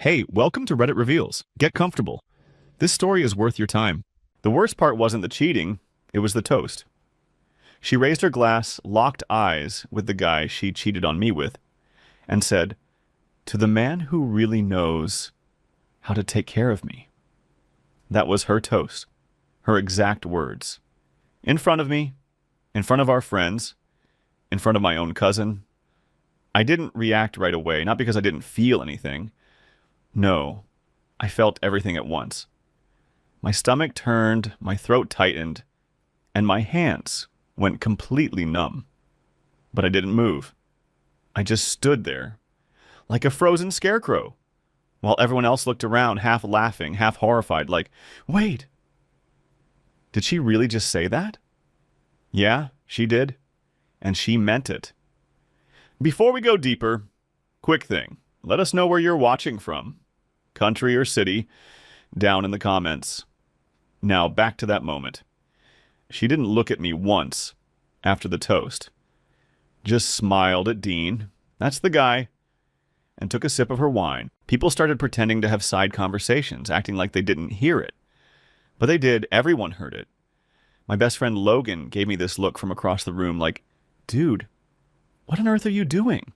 Hey, welcome to Reddit Reveals. Get comfortable. This story is worth your time. The worst part wasn't the cheating, it was the toast. She raised her glass, locked eyes with the guy she cheated on me with, and said, "To the man who really knows how to take care of me." That was her toast, her exact words. In front of me, in front of our friends, in front of my own cousin. I didn't react right away, not because I didn't feel anything. No, I felt everything at once. My stomach turned, my throat tightened, and my hands went completely numb. But I didn't move. I just stood there, like a frozen scarecrow, while everyone else looked around, half laughing, half horrified, like, "Wait, did she really just say that?" Yeah, she did, and she meant it. Before we go deeper, quick thing. Let us know where you're watching from, country or city, down in the comments. Now, back to that moment. She didn't look at me once after the toast. Just smiled at Dean, that's the guy, and took a sip of her wine. People started pretending to have side conversations, acting like they didn't hear it. But they did. Everyone heard it. My best friend Logan gave me this look from across the room like, "Dude, what on earth are you doing?"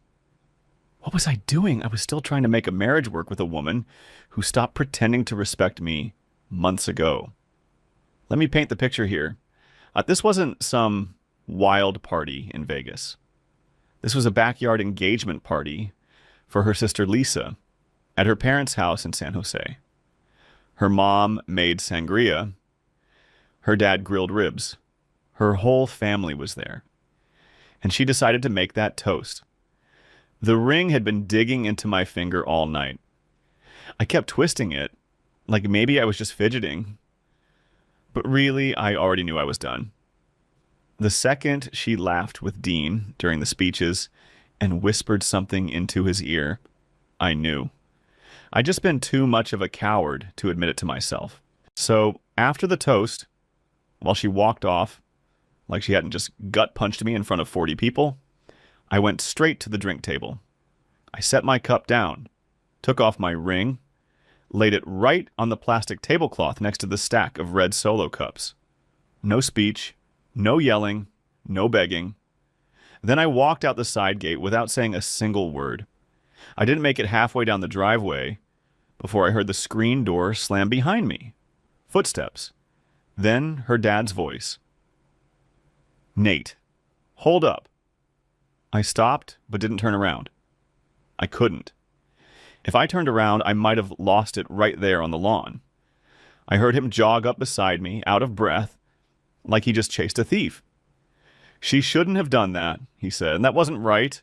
What was I doing? I was still trying to make a marriage work with a woman who stopped pretending to respect me months ago. Let me paint the picture here. This wasn't some wild party in Vegas. This was a backyard engagement party for her sister Lisa at her parents' house in San Jose. Her mom made sangria. Her dad grilled ribs. Her whole family was there. And she decided to make that toast. The ring had been digging into my finger all night. I kept twisting it, like maybe I was just fidgeting. But really, I already knew I was done. The second she laughed with Dean during the speeches and whispered something into his ear, I knew. I'd just been too much of a coward to admit it to myself. So after the toast, while she walked off, like she hadn't just gut-punched me in front of 40 people, I went straight to the drink table. I set my cup down, took off my ring, laid it right on the plastic tablecloth next to the stack of red Solo cups. No speech, no yelling, no begging. Then I walked out the side gate without saying a single word. I didn't make it halfway down the driveway before I heard the screen door slam behind me. Footsteps. Then her dad's voice. "Nate, hold up." I stopped, but didn't turn around. I couldn't. If I turned around, I might have lost it right there on the lawn. I heard him jog up beside me, out of breath, like he just chased a thief. "She shouldn't have done that," he said, "and that wasn't right."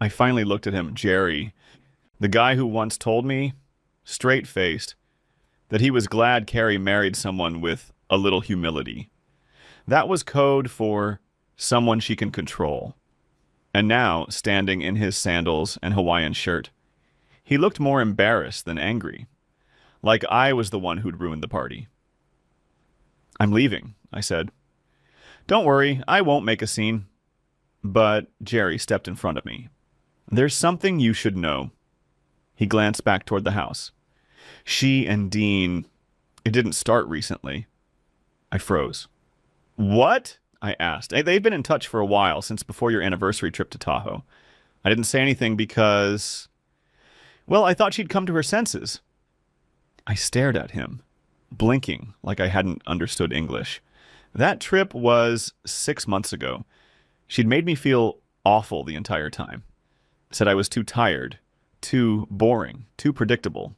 I finally looked at him, Jerry, the guy who once told me, straight-faced, that he was glad Carrie married someone with a little humility. That was code for someone she can control. And now, standing in his sandals and Hawaiian shirt, he looked more embarrassed than angry, like I was the one who'd ruined the party. "I'm leaving," I said. "Don't worry, I won't make a scene." But Jerry stepped in front of me. "There's something you should know." He glanced back toward the house. "She and Dean, it didn't start recently." I froze. "What?" I asked. "They've been in touch for a while, since before your anniversary trip to Tahoe." I didn't say anything because, well, I thought she'd come to her senses. I stared at him, blinking like I hadn't understood English. That trip was 6 months ago. She'd made me feel awful the entire time. Said I was too tired, too boring, too predictable.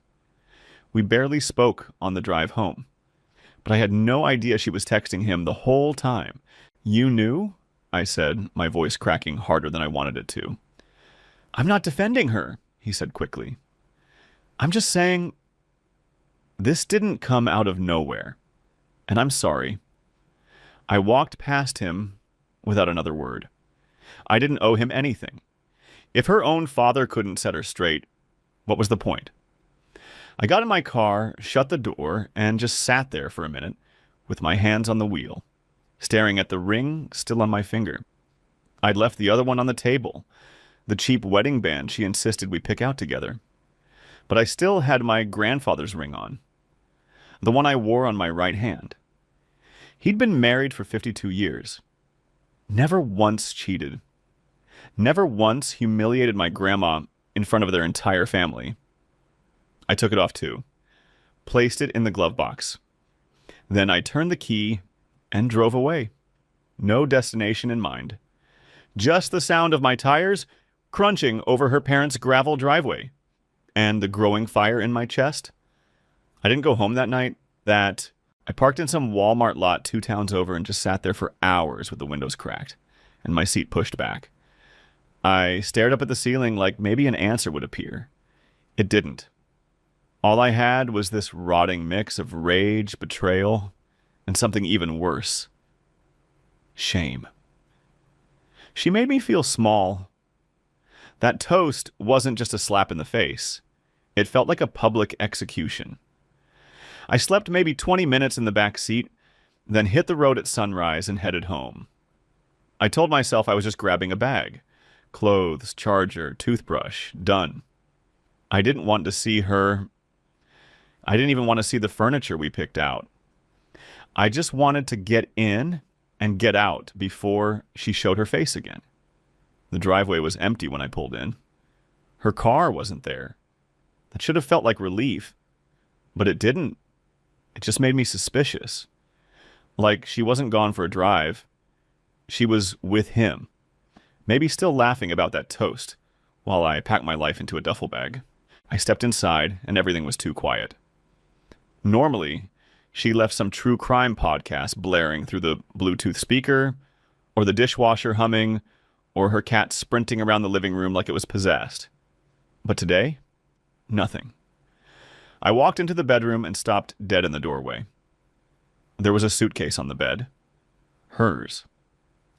We barely spoke on the drive home. But I had no idea she was texting him the whole time. "You knew?" I said, my voice cracking harder than I wanted it to. "I'm not defending her," he said quickly. "I'm just saying this didn't come out of nowhere. And I'm sorry." I walked past him without another word. I didn't owe him anything. If her own father couldn't set her straight, what was the point? I got in my car, shut the door, and just sat there for a minute with my hands on the wheel, staring at the ring still on my finger. I'd left the other one on the table, the cheap wedding band she insisted we pick out together. But I still had my grandfather's ring on, the one I wore on my right hand. He'd been married for 52 years. Never once cheated. Never once humiliated my grandma in front of their entire family. I took it off too, placed it in the glove box. Then I turned the key and drove away. No destination in mind. Just the sound of my tires crunching over her parents' gravel driveway and the growing fire in my chest. I didn't go home that night. I parked in some Walmart lot 2 towns over and just sat there for hours with the windows cracked and my seat pushed back. I stared up at the ceiling like maybe an answer would appear. It didn't. All I had was this rotting mix of rage, betrayal, and something even worse. Shame. She made me feel small. That toast wasn't just a slap in the face. It felt like a public execution. I slept maybe 20 minutes in the back seat, then hit the road at sunrise and headed home. I told myself I was just grabbing a bag. Clothes, charger, toothbrush, done. I didn't want to see her. I didn't even want to see the furniture we picked out. I just wanted to get in and get out before she showed her face again. The driveway was empty when I pulled in. Her car wasn't there. That should have felt like relief, but it didn't. It just made me suspicious. Like she wasn't gone for a drive. She was with him. Maybe still laughing about that toast while I packed my life into a duffel bag. I stepped inside and everything was too quiet. Normally, she left some true crime podcast blaring through the Bluetooth speaker, or the dishwasher humming, or her cat sprinting around the living room like it was possessed. But today, nothing. I walked into the bedroom and stopped dead in the doorway. There was a suitcase on the bed. Hers.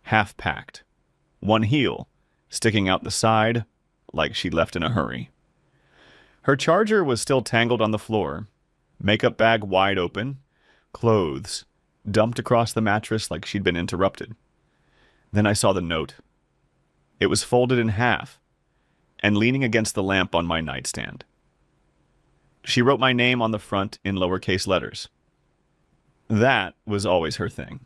Half packed. One heel sticking out the side like she'd left in a hurry. Her charger was still tangled on the floor. Makeup bag wide open. Clothes dumped across the mattress like she'd been interrupted. Then I saw the note. It was folded in half and leaning against the lamp on my nightstand. She wrote my name on the front in lowercase letters. That was always her thing.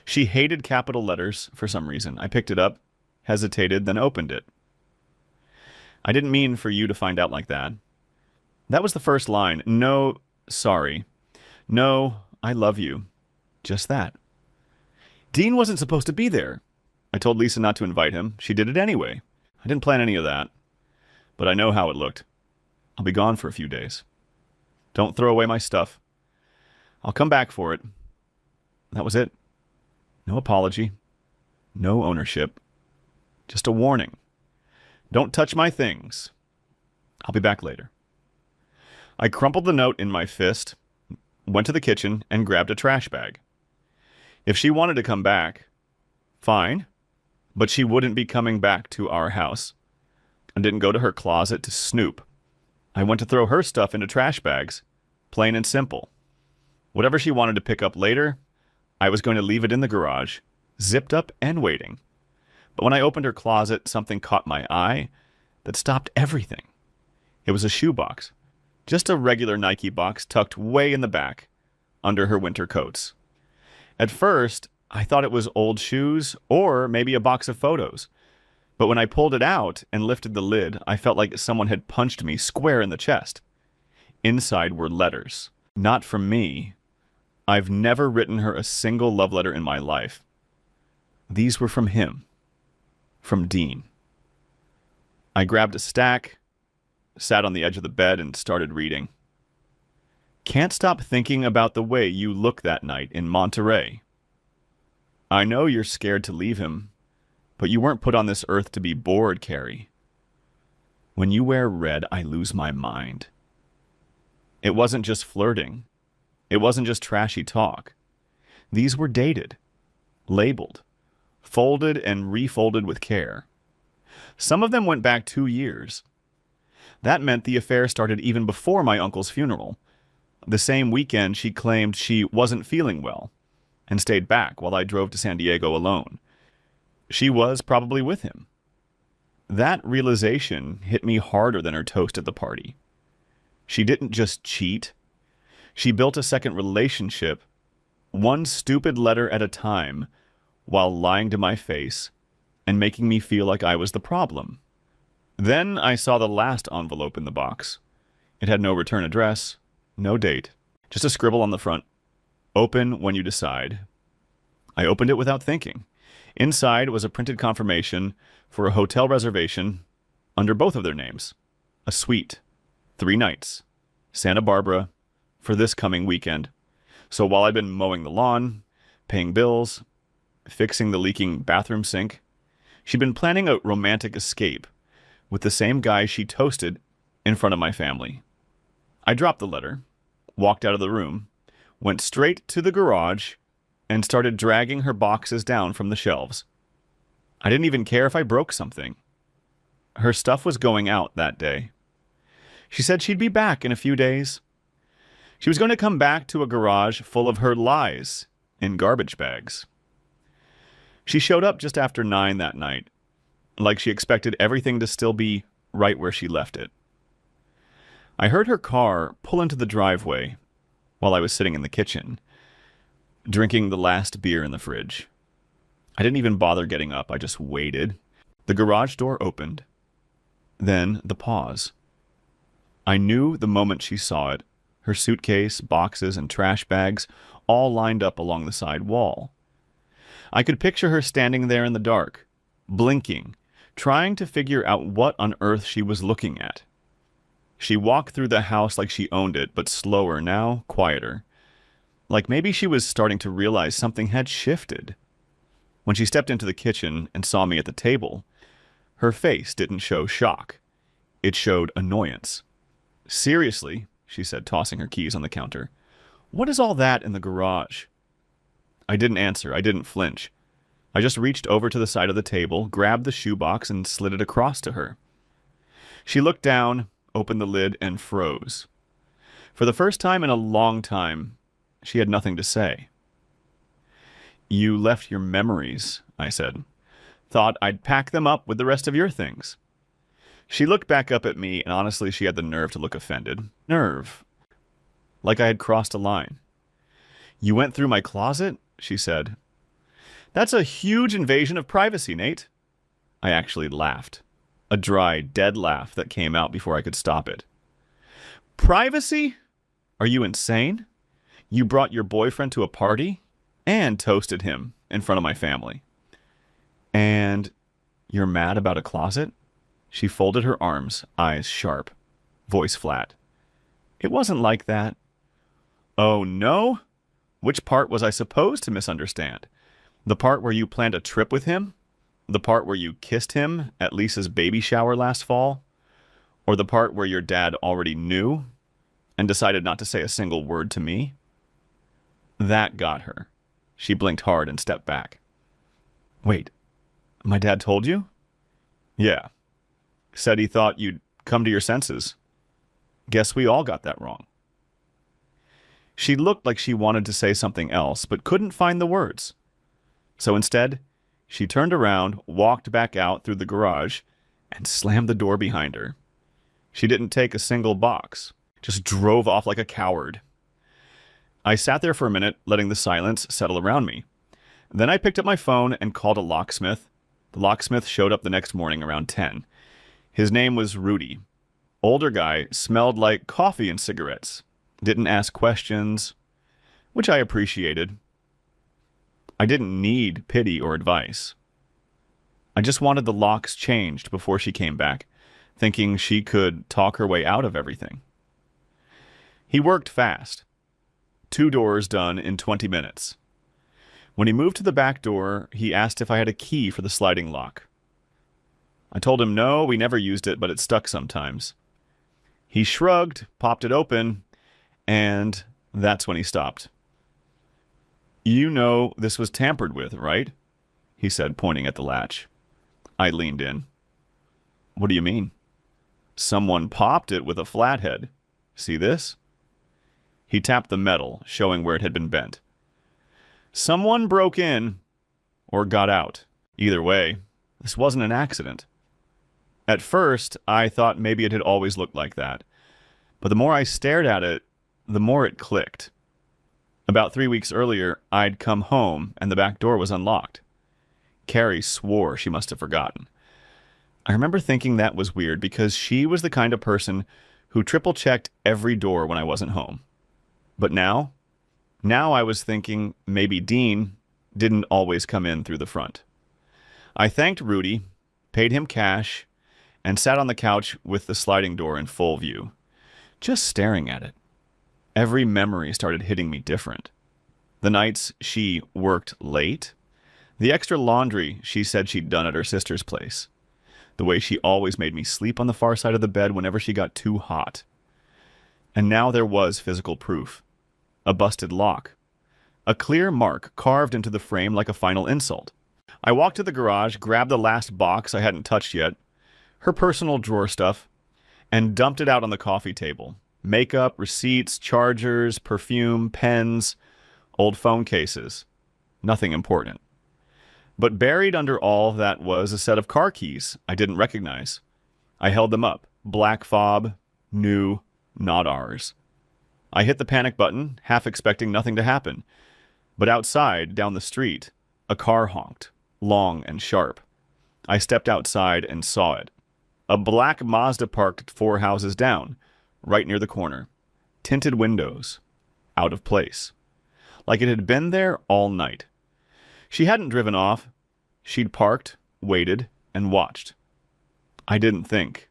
She hated capital letters for some reason. I picked it up, hesitated, then opened it. I didn't mean for you to find out like that. That was the first line. No, sorry. No, I love you. Just that. Dean wasn't supposed to be there. I told Lisa not to invite him. She did it anyway. I didn't plan any of that. But I know how it looked. I'll be gone for a few days. Don't throw away my stuff. I'll come back for it. That was it. No apology. No ownership. Just a warning. Don't touch my things. I'll be back later. I crumpled the note in my fist, went to the kitchen, and grabbed a trash bag. If she wanted to come back, fine, but she wouldn't be coming back to our house. I didn't go to her closet to snoop. I went to throw her stuff into trash bags, plain and simple. Whatever she wanted to pick up later, I was going to leave it in the garage, zipped up and waiting. But when I opened her closet, something caught my eye that stopped everything. It was a shoebox, just a regular Nike box tucked way in the back, under her winter coats. At first, I thought it was old shoes or maybe a box of photos. But when I pulled it out and lifted the lid, I felt like someone had punched me square in the chest. Inside were letters. Not from me. I've never written her a single love letter in my life. These were from him. From Dean. I grabbed a stack, sat on the edge of the bed, and started reading. Can't stop thinking about the way you look that night in Monterey. I know you're scared to leave him, but you weren't put on this earth to be bored, Carrie. When you wear red, I lose my mind. It wasn't just flirting. It wasn't just trashy talk. These were dated, labeled, folded and refolded with care. Some of them went back 2 years. That meant the affair started even before my uncle's funeral. The same weekend she claimed she wasn't feeling well and stayed back while I drove to San Diego alone. She was probably with him. That realization hit me harder than her toast at the party. She didn't just cheat. She built a second relationship, one stupid letter at a time, while lying to my face and making me feel like I was the problem. Then I saw the last envelope in the box. It had no return address, no date, just a scribble on the front. Open when you decide. I opened it without thinking. Inside was a printed confirmation for a hotel reservation under both of their names. A suite, 3 nights, Santa Barbara, for this coming weekend. So while I'd been mowing the lawn, paying bills, fixing the leaking bathroom sink, she'd been planning a romantic escape with the same guy she toasted in front of my family. I dropped the letter, walked out of the room, went straight to the garage, and started dragging her boxes down from the shelves. I didn't even care if I broke something. Her stuff was going out that day. She said she'd be back in a few days. She was going to come back to a garage full of her lies in garbage bags. She showed up just after 9 that night, like she expected everything to still be right where she left it. I heard her car pull into the driveway while I was sitting in the kitchen, drinking the last beer in the fridge. I didn't even bother getting up. I just waited. The garage door opened. Then the pause. I knew the moment she saw it, her suitcase, boxes, and trash bags all lined up along the side wall. I could picture her standing there in the dark, blinking, trying to figure out what on earth she was looking at. She walked through the house like she owned it, but slower now, quieter. Like maybe she was starting to realize something had shifted. When she stepped into the kitchen and saw me at the table, her face didn't show shock. It showed annoyance. "Seriously," she said, tossing her keys on the counter. "What is all that in the garage?" I didn't answer. I didn't flinch. I just reached over to the side of the table, grabbed the shoebox, and slid it across to her. She looked down, opened the lid, and froze. For the first time in a long time, she had nothing to say. "You left your memories," I said. "Thought I'd pack them up with the rest of your things." She looked back up at me, and honestly, she had the nerve to look offended. Nerve. Like I had crossed a line. "You went through my closet?" she said. "That's a huge invasion of privacy, Nate." I actually laughed. A dry, dead laugh that came out before I could stop it. "Privacy? Are you insane? You brought your boyfriend to a party and toasted him in front of my family. And you're mad about a closet?" She folded her arms, eyes sharp, voice flat. "It wasn't like that." "Oh, no? Which part was I supposed to misunderstand? The part where you planned a trip with him? The part where you kissed him at Lisa's baby shower last fall? Or the part where your dad already knew and decided not to say a single word to me?" That got her. She blinked hard and stepped back. "Wait, my dad told you?" "Yeah. Said he thought you'd come to your senses. Guess we all got that wrong." She looked like she wanted to say something else, but couldn't find the words. So instead, she turned around, walked back out through the garage, and slammed the door behind her. She didn't take a single box, just drove off like a coward. I sat there for a minute, letting the silence settle around me. Then I picked up my phone and called a locksmith. The locksmith showed up the next morning around 10. His name was Rudy. Older guy, smelled like coffee and cigarettes. Didn't ask questions, which I appreciated. I didn't need pity or advice. I just wanted the locks changed before she came back, thinking she could talk her way out of everything. He worked fast. 2 doors done in 20 minutes. When he moved to the back door, he asked if I had a key for the sliding lock. I told him no, we never used it, but it stuck sometimes. He shrugged, popped it open, and that's when he stopped. "You know this was tampered with, right?" he said, pointing at the latch. I leaned in. "What do you mean?" "Someone popped it with a flathead. See this?" He tapped the metal, showing where it had been bent. "Someone broke in, or got out. Either way, this wasn't an accident. At first, I thought maybe it had always looked like that. But the more I stared at it, the more it clicked. About 3 weeks earlier, I'd come home and the back door was unlocked. Carrie swore she must have forgotten. I remember thinking that was weird because she was the kind of person who triple-checked every door when I wasn't home. But now I was thinking maybe Dean didn't always come in through the front. I thanked Rudy, paid him cash, and sat on the couch with the sliding door in full view, just staring at it. Every memory started hitting me different. The nights she worked late, the extra laundry she said she'd done at her sister's place, the way she always made me sleep on the far side of the bed whenever she got too hot. And now there was physical proof. A busted lock. A clear mark carved into the frame like a final insult. I walked to the garage, grabbed the last box I hadn't touched yet, her personal drawer stuff, and dumped it out on the coffee table. Makeup, receipts, chargers, perfume, pens, old phone cases. Nothing important. But buried under all of that was a set of car keys I didn't recognize. I held them up. Black fob, new, not ours. I hit the panic button, half expecting nothing to happen. But outside, down the street, a car honked, long and sharp. I stepped outside and saw it. A black Mazda parked 4 houses down, right near the corner. Tinted windows. Out of place. Like it had been there all night. She hadn't driven off. She'd parked, waited, and watched. I didn't think.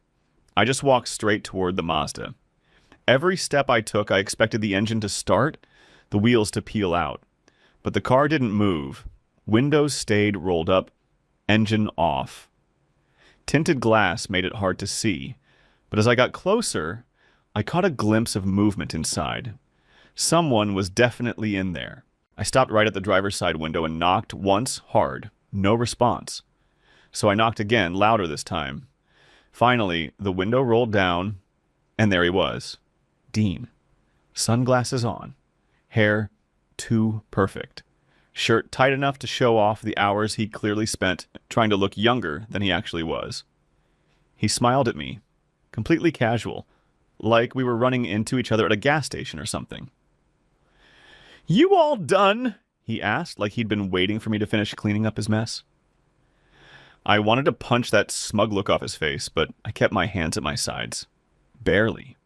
I just walked straight toward the Mazda. Every step I took, I expected the engine to start, the wheels to peel out. But the car didn't move. Windows stayed rolled up, engine off. Tinted glass made it hard to see, but as I got closer, I caught a glimpse of movement inside. Someone was definitely in there. I stopped right at the driver's side window and knocked once hard. No response. So I knocked again, louder this time. Finally, the window rolled down, and there he was. Dean. Sunglasses on. Hair too perfect. Shirt tight enough to show off the hours he clearly spent trying to look younger than he actually was. He smiled at me, completely casual, like we were running into each other at a gas station or something. "You all done?" he asked, like he'd been waiting for me to finish cleaning up his mess. I wanted to punch that smug look off his face, but I kept my hands at my sides. Barely.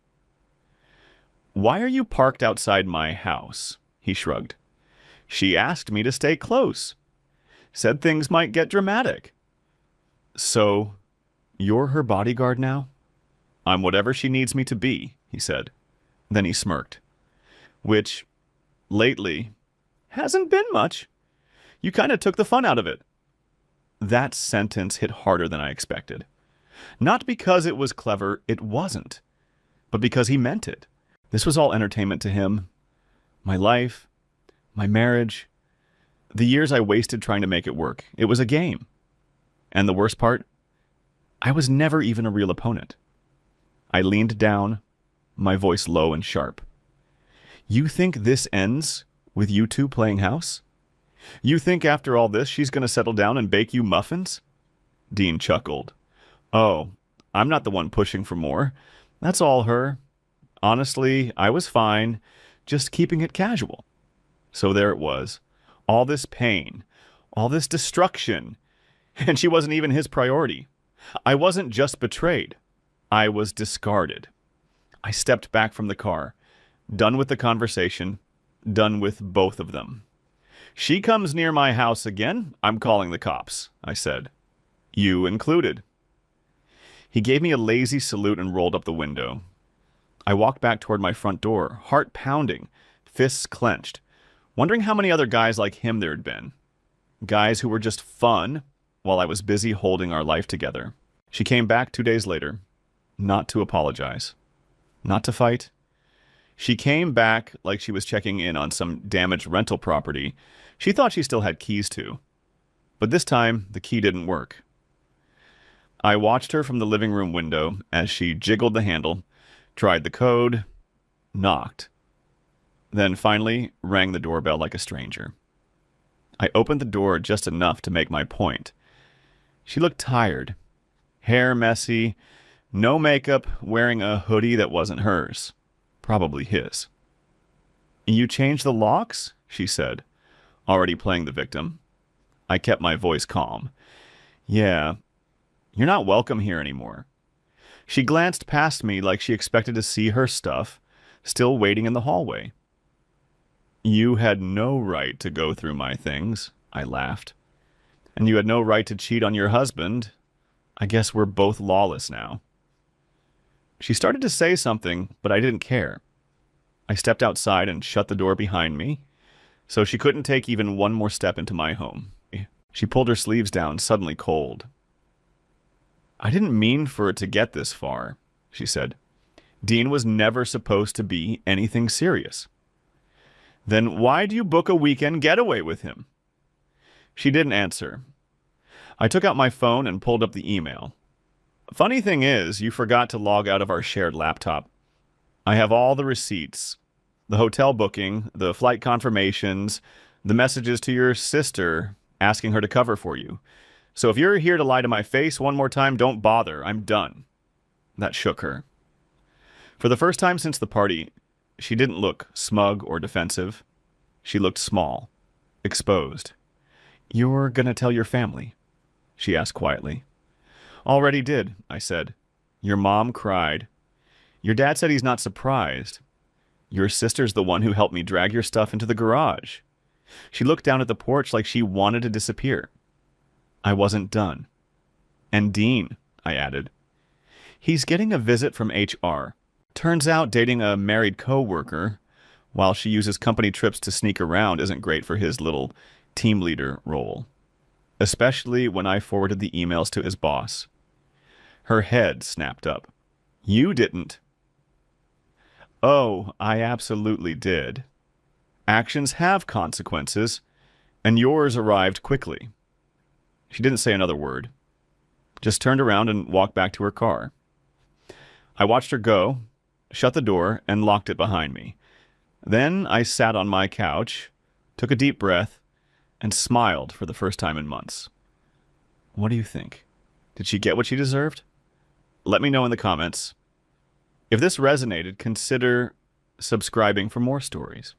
"Why are you parked outside my house?" he shrugged. "She asked me to stay close. Said things might get dramatic." "So, you're her bodyguard now?" "I'm whatever she needs me to be," he said. Then he smirked. "Which, lately, hasn't been much. You kind of took the fun out of it." That sentence hit harder than I expected. Not because it was clever, it wasn't. But because he meant it. This was all entertainment to him. My life, my marriage, the years I wasted trying to make it work. It was a game. And the worst part, I was never even a real opponent. I leaned down, my voice low and sharp. "You think this ends with you two playing house? You think after all this she's going to settle down and bake you muffins?" Dean chuckled. "Oh, I'm not the one pushing for more. That's all her. Honestly, I was fine, just keeping it casual." So there it was. All this pain, all this destruction, and she wasn't even his priority. I wasn't just betrayed. I was discarded. I stepped back from the car, done with the conversation, done with both of them. "She comes near my house again, I'm calling the cops," I said. "You included." He gave me a lazy salute and rolled up the window. I walked back toward my front door, heart pounding, fists clenched, wondering how many other guys like him there had been. Guys who were just fun while I was busy holding our life together. She came back 2 days later, not to apologize, not to fight. She came back like she was checking in on some damaged rental property she thought she still had keys to. But this time, the key didn't work. I watched her from the living room window as she jiggled the handle, tried the code, knocked, then finally rang the doorbell like a stranger. I opened the door just enough to make my point. She looked tired, hair messy, no makeup, wearing a hoodie that wasn't hers. Probably his. You changed the locks? She said, already playing the victim. I kept my voice calm. Yeah, you're not welcome here anymore. She glanced past me like she expected to see her stuff, still waiting in the hallway. You had no right to go through my things, I laughed. And you had no right to cheat on your husband. I guess we're both lawless now. She started to say something, but I didn't care. I stepped outside and shut the door behind me, so she couldn't take even one more step into my home. She pulled her sleeves down, suddenly cold. I didn't mean for it to get this far, she said. Dean was never supposed to be anything serious. Then why do you book a weekend getaway with him? She didn't answer. I took out my phone and pulled up the email. Funny thing is, you forgot to log out of our shared laptop. I have all the receipts, the hotel booking, the flight confirmations, the messages to your sister asking her to cover for you. So if you're here to lie to my face one more time, don't bother. I'm done. That shook her. For the first time since the party, she didn't look smug or defensive. She looked small, exposed. You're gonna tell your family? She asked quietly. Already did, I said. Your mom cried. Your dad said he's not surprised. Your sister's the one who helped me drag your stuff into the garage. She looked down at the porch like she wanted to disappear. I wasn't done. And Dean, I added. He's getting a visit from HR. Turns out dating a married co-worker, while she uses company trips to sneak around, isn't great for his little team leader role. Especially when I forwarded the emails to his boss. Her head snapped up. You didn't. Oh, I absolutely did. Actions have consequences, and yours arrived quickly. She didn't say another word, just turned around and walked back to her car. I watched her go, shut the door, and locked it behind me. Then I sat on my couch, took a deep breath, and smiled for the first time in months. What do you think? Did she get what she deserved? Let me know in the comments. If this resonated, consider subscribing for more stories.